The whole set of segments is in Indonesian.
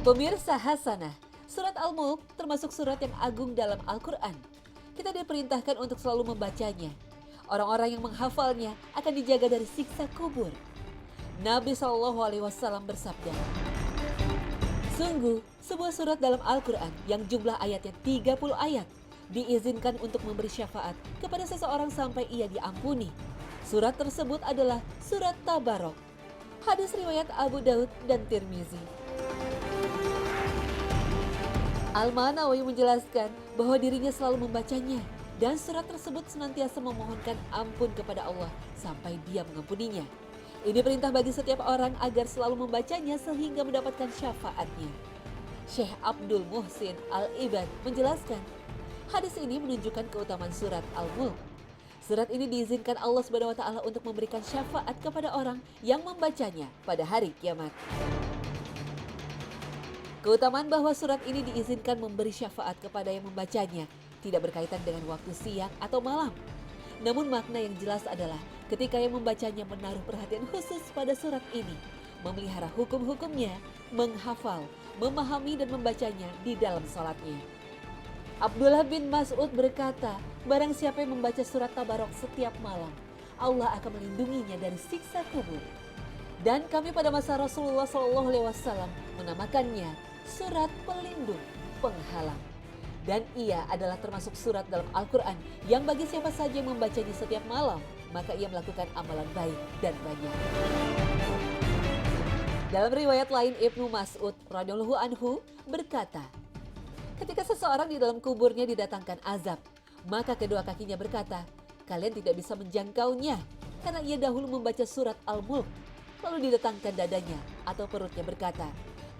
Pemirsa Hasanah, surat Al-Mulk termasuk surat yang agung dalam Al-Quran. Kita diperintahkan untuk selalu membacanya. Orang-orang yang menghafalnya akan dijaga dari siksa kubur. Nabi SAW bersabda, sungguh sebuah surat dalam Al-Quran yang jumlah ayatnya 30 ayat diizinkan untuk memberi syafaat kepada seseorang sampai ia diampuni. Surat tersebut adalah surat Tabarok. Hadis riwayat Abu Daud dan Tirmizi. Al-Manawi menjelaskan bahwa dirinya selalu membacanya dan surat tersebut senantiasa memohonkan ampun kepada Allah sampai Dia mengampuninya. Ini perintah bagi setiap orang agar selalu membacanya sehingga mendapatkan syafaatnya. Syekh Abdul Muhsin Al-Ibad menjelaskan, hadis ini menunjukkan keutamaan surat Al-Mulk. Surat ini diizinkan Allah SWT untuk memberikan syafaat kepada orang yang membacanya pada hari kiamat. Keutamaan bahwa surat ini diizinkan memberi syafaat kepada yang membacanya tidak berkaitan dengan waktu siang atau malam. Namun makna yang jelas adalah ketika yang membacanya menaruh perhatian khusus pada surat ini, memelihara hukum-hukumnya, menghafal, memahami dan membacanya di dalam salatnya. Abdullah bin Mas'ud berkata, barang siapa yang membaca surat Tabarok setiap malam, Allah akan melindunginya dari siksa kubur. Dan kami pada masa Rasulullah SAW menamakannya surat pelindung penghalang. Dan ia adalah termasuk surat dalam Al-Quran yang bagi siapa saja yang membacanya setiap malam, maka ia melakukan amalan baik dan banyak. Dalam riwayat lain, Ibnu Mas'ud radhiyallahu anhu berkata, ketika seseorang di dalam kuburnya didatangkan azab, maka kedua kakinya berkata, kalian tidak bisa menjangkaunya karena ia dahulu membaca surat Al-Mulk. Lalu didatangkan dadanya atau perutnya berkata,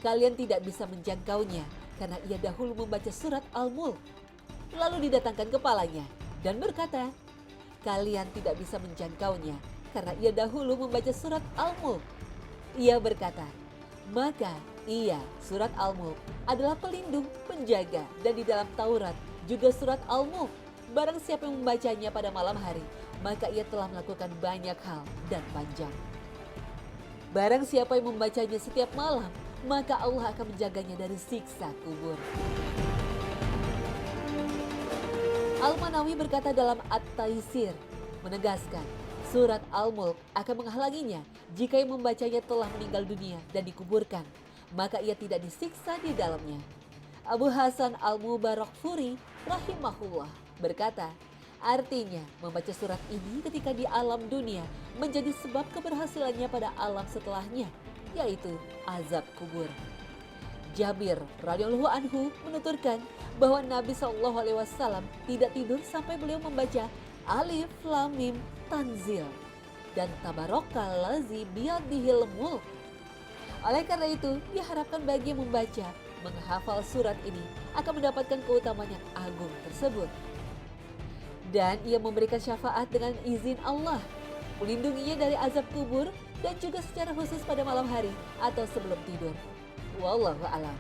kalian tidak bisa menjangkaunya karena ia dahulu membaca surat Al-Mulk. Lalu didatangkan kepalanya dan berkata, kalian tidak bisa menjangkaunya karena ia dahulu membaca surat Al-Mulk. Ia berkata, maka ia, surat Al-Mulk, adalah pelindung, penjaga, dan di dalam Taurat juga surat Al-Mulk. Barang siapa yang membacanya pada malam hari, maka ia telah melakukan banyak hal dan panjang. Barang siapa yang membacanya setiap malam, maka Allah akan menjaganya dari siksa kubur. Al-Manawi berkata dalam At-Taisir, menegaskan surat Al-Mulk akan menghalanginya jika yang membacanya telah meninggal dunia dan dikuburkan, maka ia tidak disiksa di dalamnya. Abu Hasan Al-Mubarakfuri rahimahullah berkata, artinya membaca surat ini ketika di alam dunia menjadi sebab keberhasilannya pada alam setelahnya, yaitu azab kubur. Jabir radhiyallahu anhu menuturkan bahwa Nabi SAW tidak tidur sampai beliau membaca Alif Lam Mim Tanzil dan Tabarakallazi biyadihil mulk. Oleh karena itu, diharapkan bagi yang membaca, menghafal surat ini akan mendapatkan keutamaan yang agung tersebut. Dan ia memberikan syafaat dengan izin Allah, melindunginya dari azab kubur dan juga secara khusus pada malam hari atau sebelum tidur. Wallahu a'lam.